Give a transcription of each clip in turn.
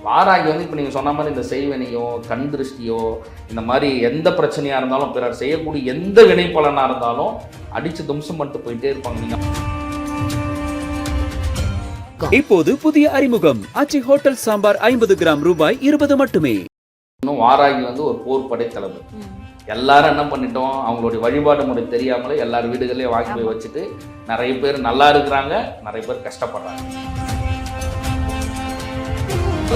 வாராகி வந்து இப்போ நீங்கள் சொன்ன மாதிரி இந்த செய்வினையோ கண் திருஷ்டியோ இந்த மாதிரி எந்த பிரச்சனையாக இருந்தாலும் பிறர் செய்யக்கூடிய எந்த வினை பலனாக இருந்தாலும் அடித்து தும்சம் பண்ணிட்டு போயிட்டே இருப்பாங்க. நீங்கள் இப்போது புதிய அறிமுகம் ஆச்சி ஹோட்டல் சாம்பார் 50 கிராம் ரூபாய் 20 மட்டுமே. இன்னும் வாராகி வந்து ஒரு போர் படை தளபதி. எல்லாரும் என்ன பண்ணிட்டோம், அவங்களுடைய வழிபாடு முறை தெரியாமலே எல்லார் வீடுகளையும் வாங்கி போய் வச்சுட்டு நிறைய பேர் நல்லா இருக்கிறாங்க, நிறைய பேர் கஷ்டப்படுறாங்க.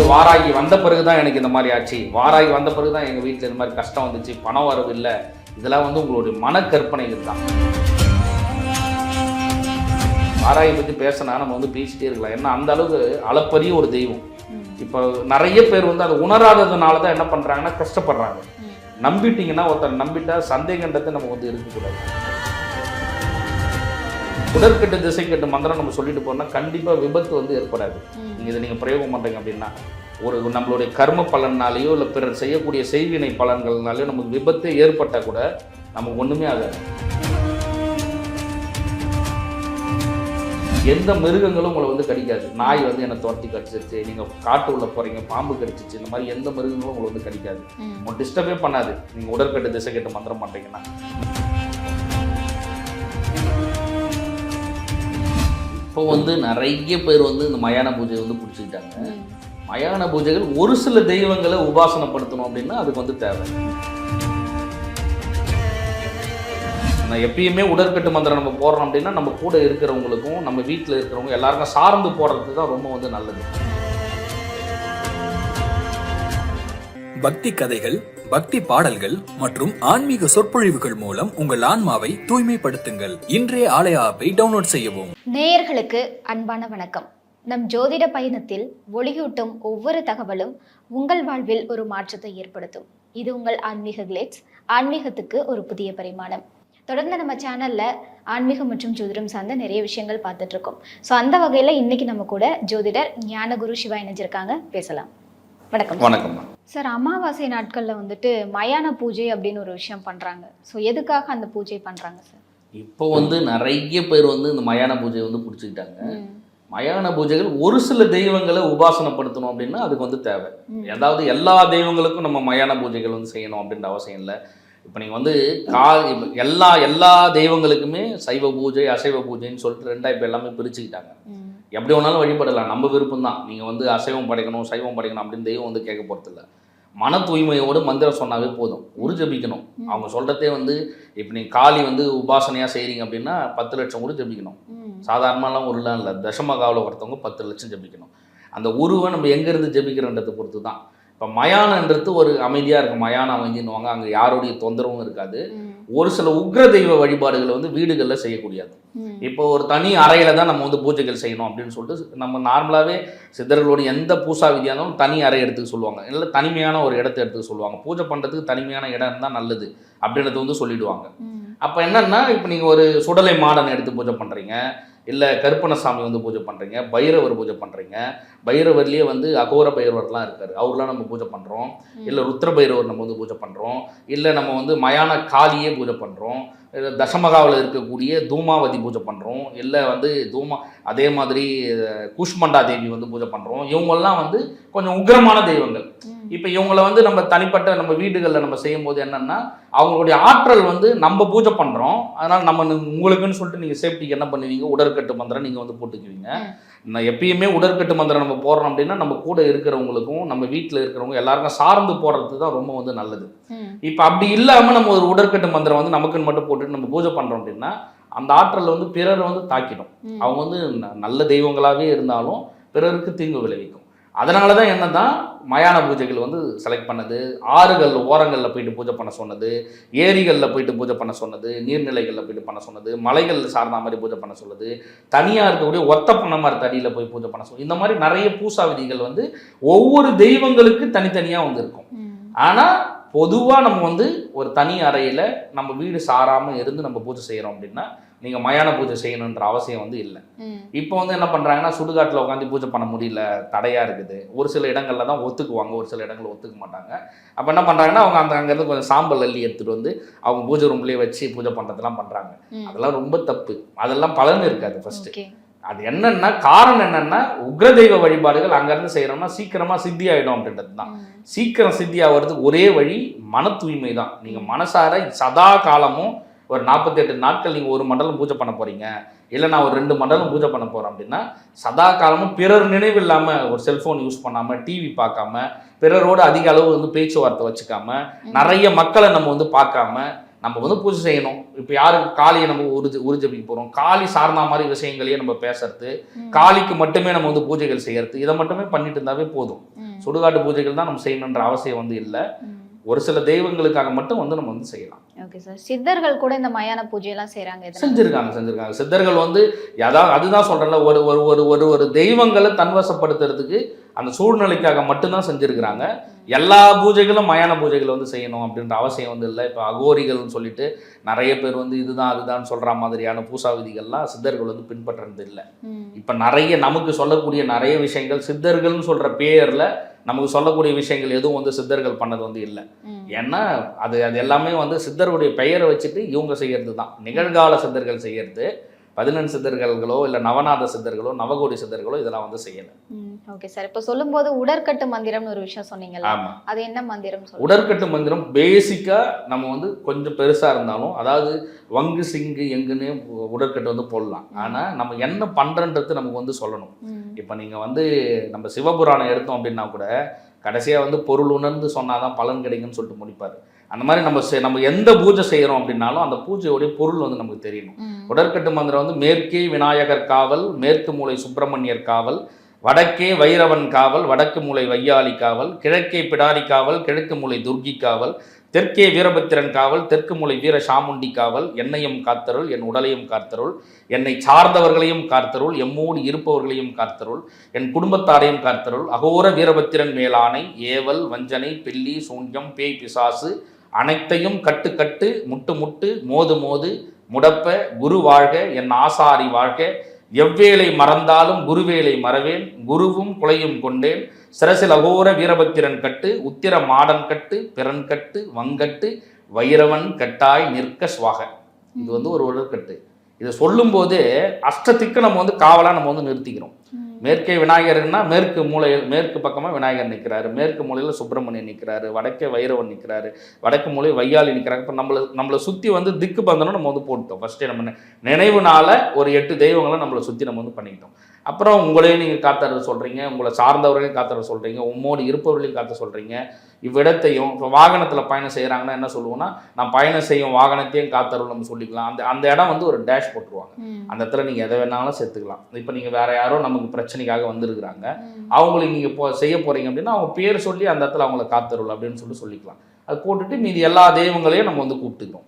வாராகி வந்த பிறகுதான் எனக்கு இந்த மாதிரி ஆச்சு, வாராகி வந்த பிறகுதான் எங்கள் வீட்டில் இந்த மாதிரி கஷ்டம் வந்துச்சு, பணம் வரவு இல்லை, இதெல்லாம் வந்து உங்களுடைய மனக்கற்பனைகள் தான். வாராகி பற்றி பேசினா நம்ம வந்து பேசிட்டே இருக்கலாம். ஏன்னா அந்த அளவுக்கு அளப்பரிய ஒரு தெய்வம். இப்போ நிறைய பேர் வந்து அதை உணராததுனால தான் என்ன பண்ணுறாங்கன்னா கஷ்டப்படுறாங்க. நம்பிட்டீங்கன்னா, ஒருத்தர் நம்பிட்டா சந்தேகன்றதை நம்ம வந்து இருக்கக்கூடாது. உடற்கட்டு திசைக்கட்டு மந்திரம் நம்ம சொல்லிட்டு போனால் கண்டிப்பாக விபத்து வந்து ஏற்படாது. இதை நீங்கள் பிரயோகம் பண்ணுறீங்க அப்படின்னா ஒரு நம்மளுடைய கர்ம பலனாலேயோ இல்லை பிறர் செய்யக்கூடிய செய்வினை பலன்கள்னாலேயோ நமக்கு விபத்தே ஏற்பட்டால் கூட நமக்கு ஒன்றுமே ஆகாது. எந்த மிருகங்களும் உங்களை வந்து கடிக்காது. நாய் வந்து என்னை துரத்தி கடிச்சிருச்சு, நீங்கள் காட்டு உள்ள போகிறீங்க பாம்பு கடிச்சிச்சு, இந்த மாதிரி எந்த மிருகங்களும் உங்களை வந்து கடிக்காது, உங்களுக்கு டிஸ்டர்பே பண்ணாது நீங்கள் உடற்கட்டு திசை கட்டு மந்திரம் பண்ணுறீங்கன்னா. இப்போ வந்து நிறைய பேர் வந்து இந்த மயான பூஜை வந்து பிடிச்சிக்கிட்டாங்க. மயான பூஜைகள் ஒரு சில தெய்வங்களை உபாசனப்படுத்தணும் அப்படின்னா அதுக்கு வந்து தேவை. நான் எப்பயுமே உடற்கட்டு மந்திரம் நம்ம போடுறோம் அப்படின்னா நம்ம கூட இருக்கிறவங்களுக்கும் நம்ம வீட்டில் இருக்கிறவங்க எல்லாருக்கும் சார்ந்து போடுறது தான் ரொம்ப வந்து நல்லது. பக்தி கதைகள், பக்தி பாடல்கள் மற்றும் ஆன்மீக சொற்பொழிவுகள் மூலம் உங்கள் ஆன்மாவை தூய்மைப்படுத்துங்கள். இன்றைய ஆலய ஆப்பை டவுன்லோட் செய்யவும். நேயர்களுக்கு அன்பான வணக்கம். நம் ஜோதிட பயணத்தில் ஒளியூட்டும் ஒவ்வொரு தகவலும் உங்கள் வாழ்வில் ஒரு மாற்றத்தை ஏற்படுத்தும். இது உங்கள் ஆன்மீக கிளேட்ஸ். ஆன்மீகத்துக்கு ஒரு புதிய பரிமாணம். தொடர்ந்து நம்ம சேனலில் ஆன்மீகம் மற்றும் ஜோதிடம் சார்ந்த நிறைய விஷயங்கள் பார்த்துட்ருக்கோம். ஸோ அந்த வகையில் இன்றைக்கி நம்ம கூட ஜோதிடர் ஞானகுரு சிவா இணைஞ்சிருக்காங்க, பேசலாம். வணக்கம். வணக்கம் சார். அமாவாசை நாட்களில் வந்துட்டு மயான பூஜை அப்படின்னு ஒரு விஷயம் பண்ணுறாங்க. ஸோ எதுக்காக அந்த பூஜை பண்ணுறாங்க சார்? இப்போ வந்து நிறைய பேர் வந்து இந்த மயான பூஜை வந்து பிடிச்சிக்கிட்டாங்க. மயான பூஜைகள் ஒரு சில தெய்வங்களை உபாசனப்படுத்தணும் அப்படின்னா அதுக்கு வந்து தேவை. அதாவது எல்லா தெய்வங்களுக்கும் நம்ம மயான பூஜைகள் வந்து செய்யணும் அப்படின்ற அவசியம் இல்லை. இப்போ நீங்கள் வந்து எல்லா தெய்வங்களுக்குமே சைவ பூஜை அசைவ பூஜைன்னு சொல்லிட்டு ரெண்டாக இப்போ எல்லாமே பிரிச்சுக்கிட்டாங்க. எப்படி வேணாலும் வழிபடலாம், நம்ம விருப்பம் தான். நீங்கள் வந்து அசைவம் படைக்கணும் சைவம் படைக்கணும் அப்படின்னு தெய்வம் வந்து கேட்க போகிறதில்ல. மன தூய்மையோடு மந்திரம் சொன்னாவே போதும். ஜபிக்கணும். அவங்க சொல்கிறதே வந்து இப்போ நீங்கள் காளி வந்து உபாசனையாக செய்கிறீங்க அப்படின்னா 10 லட்சம் ஜபிக்கணும். சாதாரணமாலாம் ஒருலாம் இல்லை, தசமகாவில் ஒருத்தவங்க 10 லட்சம் ஜபிக்கணும். அந்த உருவை நம்ம எங்கேருந்து ஜபிக்கிறன்றதை பொறுத்து தான். இப்போ மயானன்றது ஒரு அமைதியாக இருக்கும், மயான அமைதின்னுவாங்க. அங்கே யாருடைய தொந்தரவும் இருக்காது. ஒரு சில உக்ர தெய்வ வழிபாடுகளை வந்து வீடுகளில் செய்யக்கூடியது. இப்போ ஒரு தனி அறையில் தான் நம்ம வந்து பூஜைகள் செய்யணும் அப்படின்னு சொல்லிட்டு நம்ம நார்மலாகவே சித்தர்களுடைய எந்த பூசா விதியாக இருந்தாலும் தனி அறை எடுத்துக்க சொல்லுவாங்க, இல்லை தனிமையான ஒரு இடத்த எடுத்துக்க சொல்லுவாங்க. பூஜை பண்ணுறதுக்கு தனிமையான இடம் இருந்தால் நல்லது அப்படின்றத வந்து சொல்லிவிடுவாங்க. அப்போ என்னென்னா, இப்போ நீங்கள் ஒரு சுடலை மாடன் எடுத்து பூஜை பண்ணுறீங்க, இல்லை கருப்பணசாமி வந்து பூஜை பண்ணுறீங்க, பைரவர் பூஜை பண்ணுறீங்க. பைரவர்லேயே வந்து அகோர பைரவர்லாம் இருக்கார், அவர்லாம் நம்ம பூஜை பண்ணுறோம். இல்லை ருத்ர பைரவர் நம்ம வந்து பூஜை பண்ணுறோம். இல்லை நம்ம வந்து மயான காளியே பூஜை பண்ணுறோம். தசமகாவில் இருக்கக்கூடிய தூமாவதி பூஜை பண்ணுறோம். இல்லை வந்து அதே மாதிரி குஷ்மண்டா தேவி வந்து பூஜை பண்ணுறோம். இவங்கெல்லாம் வந்து கொஞ்சம் உக்ரமான தெய்வங்கள். இப்போ இவங்களை வந்து நம்ம தனிப்பட்ட நம்ம வீடுகளில் நம்ம செய்யும்போது என்னென்னா, அவங்களுடைய ஆற்றல் வந்து நம்ம பூஜை பண்ணுறோம், அதனால் நம்ம உங்களுக்குன்னு சொல்லிட்டு நீங்கள் சேஃப்டிக்கு என்ன பண்ணுவீங்க, உடற்கட்டு மந்திரம் நீங்கள் வந்து போட்டுக்குவீங்க. நான் எப்பயுமே உடற்கட்டு மந்திரம் நம்ம போடுறோம் அப்படின்னா நம்ம கூட இருக்கிறவங்களுக்கும் நம்ம வீட்டில் இருக்கிறவங்க எல்லாருக்கும் சார்ந்து போடுறது தான் ரொம்ப வந்து நல்லது. இப்போ அப்படி இல்லாமல் நம்ம ஒரு உடற்கட்டு மந்திரம் வந்து நமக்குன்னு மட்டும் போட்டுட்டு நம்ம பூஜை பண்ணுறோம் அப்படின்னா அந்த ஆற்றல் வந்து பிறரை வந்து தாக்கிடும். அவங்க வந்து நல்ல தெய்வங்களாகவே இருந்தாலும் பிறருக்கு தீங்கு விளைவிக்கும். அதனால தான் என்ன தான் மயான பூஜைகள் வந்து செலக்ட் பண்ணது, ஆறுகள் ஓரங்களில் போயிட்டு பூஜை பண்ண சொன்னது, ஏரிகளில் போயிட்டு பூஜை பண்ண சொன்னது, நீர்நிலைகளில் போயிட்டு பண்ண சொன்னது, மலைகள் சார்ந்த மாதிரி பூஜை பண்ண சொல்லுது, தனியாக இருக்கக்கூடிய ஒத்த பண்ண மாதிரி தடியில் போய் பூஜை பண்ண சொல்லுது. இந்த மாதிரி நிறைய பூசா விதிகள் வந்து ஒவ்வொரு தெய்வங்களுக்கு தனித்தனியாக வந்து இருக்கும். ஆனால் பொதுவாக நம்ம வந்து ஒரு தனி அறையில் நம்ம வீடு சாராமல் இருந்து நம்ம பூஜை செய்கிறோம் அப்படின்னா நீங்கள் மயான பூஜை செய்யணுன்ற அவசியம் வந்து இல்லை. இப்போ வந்து என்ன பண்ணுறாங்கன்னா, சுடுகாட்டில் உட்காந்து பூஜை பண்ண முடியல, தடையாக இருக்குது. ஒரு சில இடங்களில் தான் ஒத்துக்குவாங்க, ஒரு சில இடங்களில் ஒத்துக்க மாட்டாங்க. அப்போ என்ன பண்ணுறாங்கன்னா, அவங்க அங்கேருந்து கொஞ்சம் சாம்பல் அள்ளி எடுத்துகிட்டு வந்து அவங்க பூஜை ரூம்லேயே வச்சு பூஜை பண்ணுறதுலாம் பண்ணுறாங்க. அதெல்லாம் ரொம்ப தப்பு. அதெல்லாம் பலன் இருக்காது. ஃபஸ்ட்டு அது என்னன்னா காரணம் என்னன்னா உக்ரதெய்வ வழிபாடுகள் அங்கேருந்து செய்கிறோம்னா சீக்கிரமாக சித்தி ஆகிடும் அப்படின்றது தான். சீக்கிரம் சித்தி ஆகிறதுக்கு ஒரே வழி மன தூய்மை தான். நீங்கள் மனசார சதா காலமும் ஒரு 48 நாட்கள் நீங்கள் ஒரு மண்டலம் பூஜை பண்ண போகிறீங்க, இல்லை நான் ஒரு 2 மண்டலம் பூஜை பண்ண போகிறேன் அப்படின்னா சதா காலமும் பிறர் நினைவு இல்லாமல் ஒரு செல்ஃபோன் யூஸ் பண்ணாமல், டிவி பார்க்காம, பிறரோடு அதிக அளவு வந்து பேச்சுவார்த்தை வச்சுக்காம, நிறைய மக்களை நம்ம வந்து பார்க்காம நம்ம வந்து பூஜை செய்யணும். இப்போ யாருக்கு காளியை நம்ம உறுஜபிக்க போகிறோம், காளி சார்ந்த மாதிரி விஷயங்களையே நம்ம பேசுறது, காளிக்கு மட்டுமே நம்ம வந்து பூஜைகள் செய்யறது, இதை மட்டுமே பண்ணிட்டு இருந்தாவே போதும். சுடுகாட்டு பூஜைகள் தான் நம்ம செய்யணுன்ற அவசியம் வந்து இல்லை. ஒரு சில தெய்வங்களுக்காக மட்டும் வந்து நம்ம வந்து செய்யலாம். Okay sir. சித்தர்கள் கூட இந்த மயான பூஜையெல்லாம் செய்கிறாங்க, செஞ்சிருக்காங்க. சித்தர்கள் வந்து அதுதான் சொல்கிறேன்ல, ஒரு ஒரு ஒரு ஒரு ஒரு தெய்வங்களை தன்வசப்படுத்துறதுக்கு அந்த சூழ்நிலைக்காக மட்டும்தான் செஞ்சுருக்கிறாங்க. எல்லா பூஜைகளும் மயான பூஜைகள் வந்து செய்யணும் அப்படின்ற அவசியம் வந்து இல்லை. இப்போ அகோரிகள்னு சொல்லிட்டு நிறைய பேர் வந்து இதுதான் அதுதான் சொல்கிற மாதிரியான பூசா விதிகள்லாம் சித்தர்கள் வந்து பின்பற்றுறது இல்லை. இப்போ நிறைய நமக்கு சொல்லக்கூடிய நிறைய விஷயங்கள் சித்தர்கள்னு சொல்கிற பேரில் நமக்கு சொல்லக்கூடிய விஷயங்கள் எதுவும் வந்து சித்தர்கள் பண்ணது வந்து இல்லை. ஏன்னா அது எல்லாமே வந்து சித்தருடைய பெயரை வச்சுட்டு இவங்க செய்கிறது தான். நிகழ்கால சித்தர்கள் செய்கிறது 11 சித்தர்களோ இல்லை நவநாத சித்தர்களோ நவகோடி சித்தர்களோ இதெல்லாம் வந்து செய்யலை. Okay sir. இப்போ சொல்லும்போது உடற்கட்டு மந்திரம்னு ஒரு விஷயம் சொன்னீங்களா? ஆமாம். அது என்ன மந்திரம்? உடற்கட்டு மந்திரம் பேசிக்காக நம்ம வந்து கொஞ்சம் பெருசாக இருந்தாலும், அதாவது வங்கு சிங்கு எங்குன்னு உடற்கட்டு வந்து போடலாம். ஆனால் நம்ம என்ன பண்ணுறன்றது நமக்கு வந்து சொல்லணும். இப்போ நீங்கள் வந்து நம்ம சிவபுராணம் எடுத்தோம் அப்படின்னா கூட கடைசியாக வந்து பொருள் உணர்ந்து சொன்னாதான் பலன் கிடைக்குன்னு சொல்லிட்டு முடிப்பார். அந்த மாதிரி நம்ம எந்த பூஜை செய்கிறோம் அப்படின்னாலும் அந்த பூஜையோடைய பொருள் வந்து நமக்கு தெரியணும். உடற்கட்டு மந்திரம் வந்து மேற்கே விநாயகர் காவல், மேற்கு மூலை சுப்பிரமணியர் காவல், வடக்கே வைரவன் காவல், வடக்கு மூலை வையாளி காவல், கிழக்கே பிடாரி காவல், கிழக்கு மூலை துர்கி காவல், தெற்கே வீரபத்திரன் காவல், தெற்கு மூலை வீர சாமுண்டி காவல், என்னையும் காத்தருள், என் உடலையும் காத்தருள், என்னை சார்ந்தவர்களையும் காத்தருள், எம்மோடு இருப்பவர்களையும் காத்தருள், என் குடும்பத்தாரையும் காத்தருள், அகோர வீரபத்திரன் மேலானை, ஏவல், வஞ்சனை, பில்லி, சூன்யம், பேய், பிசாசு அனைத்தையும் கட்டு கட்டு, முட்டு முட்டு, மோது மோது, முடப்ப, குரு வாழ்க, என் ஆசாரி வாழ்க, எவ்வேளை மறந்தாலும் குருவேளை மறவேன், குருவும் குலையும் கொண்டேன், சிரசில் அகோர வீரபத்திரன் கட்டு, உத்திர மாடன் கட்டு, பிறன் கட்டு, வங்கட்டு, வைரவன் கட்டாய் நிற்க சுவாக. இது வந்து ஒரு உடற்கட்டு. இதை சொல்லும்போது அஷ்டத்துக்கு நம்ம வந்து காவலாக நம்ம வந்து நிறுத்திக்கிறோம். மேற்கே விநாயகர்னா மேற்கு மூலையில் மேற்கு பக்கமாக விநாயகர் நிற்கிறாரு, மேற்கு மூலையில் சுப்பிரமணியன் நிற்கிறாரு, வடக்கே வைரவன் நிற்கிறாரு, வடக்கு மூலை வையாளி நிற்கிறாங்க. இப்போ நம்மளை சுற்றி வந்து திக்கு பந்தனம் நம்ம வந்து போட்டுட்டோம். ஃபஸ்ட்டே நம்ம நினைவுனால ஒரு 8 தெய்வங்களை நம்மளை சுற்றி நம்ம வந்து பண்ணிக்கிட்டோம். அப்புறம் உங்களையும் நீங்கள் காத்தற சொல்கிறீங்க, உங்களை சார்ந்தவர்களையும் காத்தற சொல்கிறீங்க, உம்மோடு இருப்பவர்களையும் காத்த சொல்கிறீங்க. இவ்விடத்தையும் இப்போ வாகனத்தில் பயணம் செய்கிறாங்கன்னா என்ன சொல்லுவோம்னா, நான் பயணம் செய்யும் வாகனத்தையும் காத்தருள் நம்ம சொல்லிக்கலாம். அந்த இடம் வந்து ஒரு டேஷ் போட்டுருவாங்க. அந்த இடத்துல நீங்கள் எதை வேணாலும் சேர்த்துக்கலாம். இப்போ நீங்கள் வேறு யாரோ நமக்கு பிரச்சனைக்காக வந்திருக்கிறாங்க, அவங்களுக்கு நீங்கள் செய்ய போகிறீங்க அப்படின்னா அவங்க பேர் சொல்லி அந்த இடத்துல அவங்கள காத்தருள் அப்படின்னு சொல்லிக்கலாம். அது போட்டுட்டு மீதி எல்லா தெய்வங்களையும் நம்ம வந்து கூப்பிட்டுக்கிறோம்.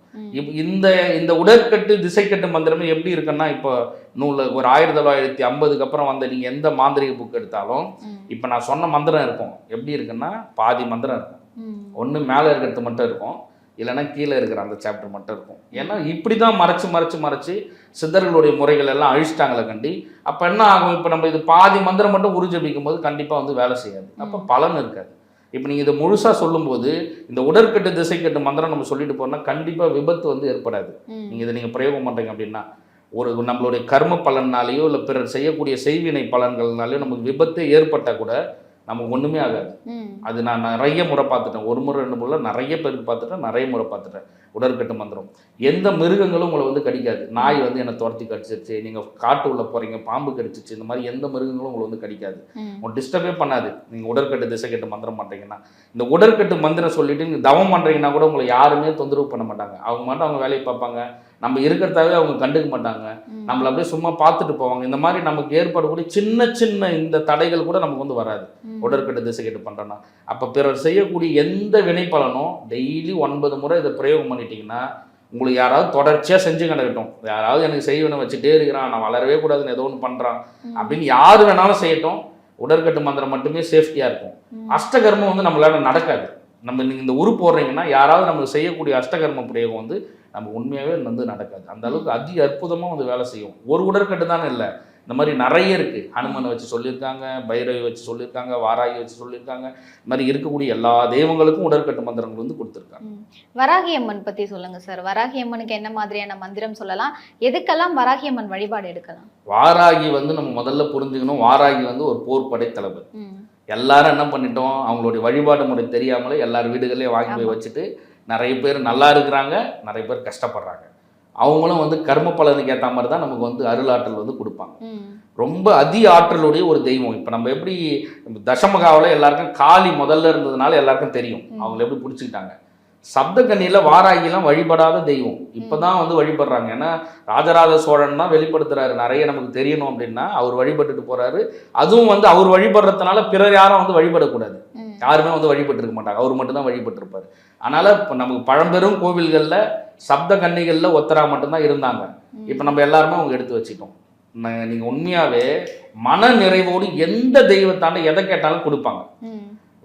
இந்த உடற்கட்டு திசைக்கட்டு மந்திரமே எப்படி இருக்குன்னா, இப்போ நூலில் ஒரு 1950க்கு அப்புறம் வந்த நீங்கள் எந்த மாந்திரிக புக் எடுத்தாலும் இப்போ நான் சொன்ன மந்திரம் இருக்கும். எப்படி இருக்குன்னா பாதி மந்திரம் இருக்கும். ஒன்று மேலே இருக்கிறது மட்டும் இருக்கும், இல்லைன்னா கீழே இருக்கிற அந்த சாப்டர் மட்டும் இருக்கும். ஏன்னா இப்படி தான் மறைச்சு சித்தர்களுடைய முறைகள் எல்லாம் அழிச்சிட்டாங்களே கண்டி. அப்போ என்ன ஆகும், இப்போ நம்ம இது பாதி மந்திரம் மட்டும் உருஜபிக்கும் போது கண்டிப்பாக வந்து வேலை செய்யாது, அப்போ பலன் இருக்காது. இப்போ நீங்கள் இதை முழுசாக சொல்லும்போது இந்த உடற்கட்டு திசைக்கட்டு மந்திரம் நம்ம சொல்லிட்டு போனால் கண்டிப்பாக விபத்து வந்து ஏற்படாது. நீங்கள் பிரயோகம் பண்ணுறீங்க அப்படின்னா ஒரு நம்மளுடைய கர்ம பலனாலேயோ இல்லை பிறர் செய்யக்கூடிய செய்வினை பலன்கள்னாலேயோ நமக்கு விபத்து ஏற்பட்டால் கூட நமக்கு ஒன்றுமே ஆகாது. அது நான் நிறைய முறை பார்த்துட்டேன். ஒரு முறை 2 முறை நிறைய பேருக்கு பார்த்துட்டேன், நிறைய முறை பார்த்துட்டேன். உடற்கட்டு மந்திரம் எந்த மிருகங்களும் உங்களை வந்து கடிக்காது. நாய் வந்து என்னை துரத்தி கடிச்சிருச்சு, நீங்கள் காட்டு உள்ள போகிறீங்க பாம்பு கடிச்சிச்சு, இந்த மாதிரி எந்த மிருகங்களும் உங்களை வந்து கடிக்காது, உங்களை டிஸ்டர்பே பண்ணாது. நீங்கள் உடற்கட்டு திசைக்கட்டு மந்திரம் பண்ணுறீங்கன்னா, இந்த உடற்கட்டு மந்திரம் சொல்லிட்டு நீங்கள் தவம் பண்ணுறீங்கன்னா கூட உங்களை யாருமே தொந்தரவு பண்ண மாட்டாங்க. அவங்க மட்டும் அவங்க வேலையை பார்ப்பாங்க, நம்ம இருக்கிறதாவே அவங்க கண்டுக்க மாட்டாங்க, நம்மளை அப்படியே சும்மா பார்த்துட்டு போவாங்க. இந்த மாதிரி நமக்கு ஏற்படக்கூடிய சின்ன இந்த தடைகள் கூட நமக்கு வந்து வராது உடற்கட்டு திசைக்கட்டு பண்ணுறோன்னா. அப்போ பிறர் செய்யக்கூடிய எந்த வினை பலனும் டெய்லி 9 முறை இதை பிரயோகம் பண்ணிட்டீங்கன்னா உங்களுக்கு யாராவது தொடர்ச்சியாக செஞ்சு கிடக்கட்டும், யாராவது எனக்கு செய்வனை வச்சுட்டே இருக்கிறான், நான் வளரவே கூடாதுன்னு ஏதோ ஒன்று பண்ணுறான் அப்படின்னு யார் வேணாலும் செய்யட்டும், உடற்கட்டு மந்திரம் மட்டுமே சேஃப்டியாக இருக்கும். அஷ்டகர்மம் வந்து நம்மளால நடக்காது. நம்ம நீங்கள் இந்த உரு போடுறீங்கன்னா யாராவது நம்மளுக்கு செய்யக்கூடிய அஷ்டகர்ம பிரயோகம் வந்து நம்ம உண்மையாகவே வந்து நடக்காது. அந்த அளவுக்கு அற்புதமாக வந்து வேலை செய்யும். ஒரு உடற்கட்டு தானே இல்லை, இந்த மாதிரி நிறைய இருக்குது. ஹனுமனை வச்சு சொல்லியிருக்காங்க, பைரவி வச்சு சொல்லியிருக்காங்க, வாராகி வச்சு சொல்லியிருக்காங்க. இந்த மாதிரி இருக்கக்கூடிய எல்லா தெய்வங்களுக்கும் உடற்கட்டு மந்திரங்கள் வந்து கொடுத்துருக்காங்க. வராகி அம்மன் பற்றி சொல்லுங்கள் சார். வராகி அம்மனுக்கு என்ன மாதிரியான மந்திரம் சொல்லலாம், எதுக்கெல்லாம் வராகி அம்மன் வழிபாடு எடுக்கலாம்? வாராகி வந்து நம்ம முதல்ல புரிஞ்சுக்கணும், வாராகி வந்து ஒரு போர்ப்படை தளபதி. எல்லாரும் என்ன பண்ணிட்டோம், அவங்களுடைய வழிபாடு முறை தெரியாமலே எல்லார் வீடுகள்லேயும் வாங்கி போய் வச்சுட்டு நிறைய பேர் நல்லா இருக்கிறாங்க, நிறைய பேர் கஷ்டப்படுறாங்க. அவங்களும் வந்து கர்ம பலனுக்கு ஏற்ற மாதிரி தான் நமக்கு வந்து அருளாற்றல் வந்து கொடுப்பாங்க. ரொம்ப அதி ஆற்றலுடைய ஒரு தெய்வம். இப்போ நம்ம எப்படி தசமகாவில் எல்லாருக்கும் காளி முதல்ல இருந்ததுனால எல்லாருக்கும் தெரியும், அவங்கள எப்படி பிடிச்சிக்கிட்டாங்க. சப்தகன்னியில் வாராகிலாம் வழிபடாத தெய்வம் இப்போதான் வந்து வழிபடுறாங்க. ஏன்னா ராஜராஜ சோழன் தான் வெளிப்படுத்துறாரு, நிறைய நமக்கு தெரியணும் அப்படின்னா அவர் வழிபட்டுட்டு போறாரு. அதுவும் வந்து அவர் வழிபடுறதுனால பிறர் யாரும் வந்து வழிபடக்கூடாது, யாருமே வந்து வழிபட்டு இருக்க மாட்டாங்க, அவர் மட்டும் தான் வழிபட்டு இருப்பாரு. அதனால இப்போ நமக்கு பழம்பெரும் கோவில்களில் சப்த கன்னிகளில் ஒத்தரா மட்டும்தான் இருந்தாங்க. இப்போ நம்ம எல்லாருமே அவங்க எடுத்து வச்சுட்டோம். நீங்கள் உண்மையாகவே மன நிறைவோடு எந்த தெய்வத்தாண்ட எதை கேட்டாலும் கொடுப்பாங்க.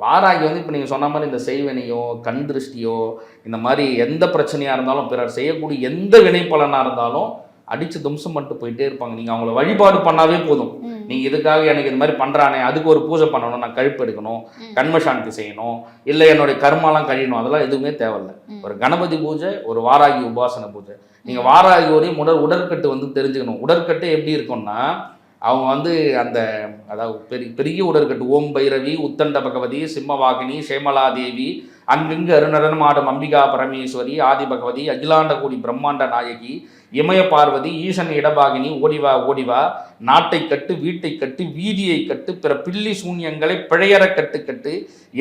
வாராகி வந்து இப்போ நீங்கள் சொன்ன மாதிரி இந்த செய்வினையோ கண் திருஷ்டியோ இந்த மாதிரி எந்த பிரச்சனையாக இருந்தாலும், பிறர் செய்யக்கூடிய எந்த வினை பலனாக இருந்தாலும் அடித்து தும்சம் பண்ணிட்டு போயிட்டே இருப்பாங்க. நீங்கள் அவங்கள வழிபாடு பண்ணாவே போதும். நீங்கள் இதுக்காக எனக்கு இது மாதிரி பண்ணுறானே, அதுக்கு ஒரு பூஜை பண்ணணும், நான் கழுப்பு எடுக்கணும், கண்ம சாந்தி செய்யணும், இல்லை என்னுடைய கர்மாலாம் கழியணும், அதெல்லாம் எதுவுமே தேவையில்லை. ஒரு கணபதி பூஜை, ஒரு வாராகி உபாசன பூஜை. நீங்கள் வாராகியோடைய உடற்கட்டு வந்து தெரிஞ்சுக்கணும். உடற்கட்டு எப்படி இருக்கும்னா, அவங்க வந்து அந்த அதாவது பெரிய உடற்கட்டு ஓம் பைரவி, உத்தண்ட பகவதி, சிம்மவாகினி, சேமலாதேவி, அங்கங்கு அருணரன் ஆடும் அம்பிகா பரமேஸ்வரி, ஆதி பகவதி, அகிலாண்ட கோடி பிரம்மாண்ட நாயகி, இமய பார்வதி, ஈசன் இடபாகினி, ஓடிவா ஓடிவா, நாட்டை கட்டு, வீட்டை கட்டு, வீதியை கட்டு, பிற பில்லி சூன்யங்களை பிழையற கட்டு கட்டு,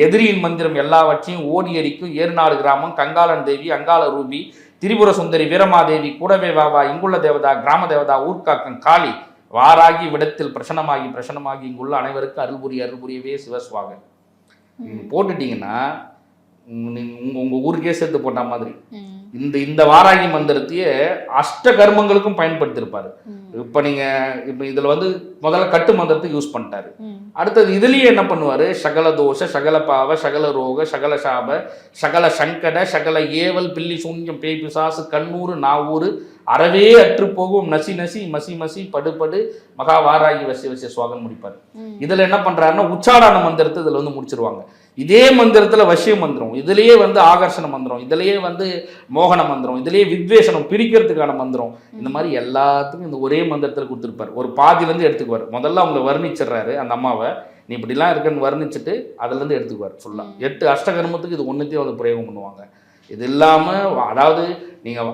எதிரியின் மந்திரம் எல்லாவற்றையும் ஓடி எரிக்கும் ஏறுநாடு கிராமம், கங்காளன் தேவி, அங்காள ரூபி, திரிபுர சுந்தரி, வீரமாதேவி, கூடவே வாவா, இங்குள்ள தேவதா, கிராம தேவதா, ஊர்காக்கம் காளி, வாராகி விடத்தில் பிரசனமாகி இங்குள்ள அனைவருக்கும் அருள்புரியவே சிவஸ்வாக. போட்டுட்டீங்கன்னா உங்க ஊருக்கே சேர்த்து போட்ட மாதிரி இந்த வாராகி மந்திரத்தையே அஷ்ட கர்மங்களுக்கும் பயன்படுத்தியிருப்பாரு. இப்ப இதுல வந்து முதல்ல கட்டு மந்திரத்துக்கு யூஸ் பண்ணிட்டாரு. அடுத்தது இதுலயே என்ன பண்ணுவாரு, சகல தோஷ, சகல பாவ, சகல ரோக, சகல சாப, சகல சங்கட, சகல ஏவல், பில்லி சூன்யம், பேய் பிசாசு, கண்ணூறு நாவூறு, அறவே அற்று போகும் நசி நசி, மசி மசி, படுபடு, மகா வாராகி வசிய வசிய சுவாகன் முடிப்பாரு. இதுல என்ன பண்றாருன்னா உச்சாடான மந்திரத்தை இதுல வந்து முடிச்சிருவாங்க. இதே மந்திரத்துல வசிய மந்திரம், இதுலயே வந்து ஆகர்ஷண மந்திரம், இதுலயே வந்து மோகன மந்திரம், இதுலயே வித்வேஷனம் பிரிக்கிறதுக்கான மந்திரம், இந்த மாதிரி எல்லாத்துக்கும் இந்த ஒரே மந்திரத்தில் கொடுத்துருப்பாரு. ஒரு பாதியிலேருந்து எடுத்துக்குவார். முதல்ல அவங்களை வர்ணிச்சிடுறாரு, அந்த அம்மாவை நீ இப்படிலாம் இருக்குன்னு வர்ணிச்சுட்டு அதுலேருந்து எடுத்துக்குவார் ஃபுல்லாக. 8 அஷ்டகர்மத்துக்கு இது ஒன்றுத்தையும் வந்து பிரயோகம் பண்ணுவாங்க. இது இல்லாமல் அதாவது நீங்கள்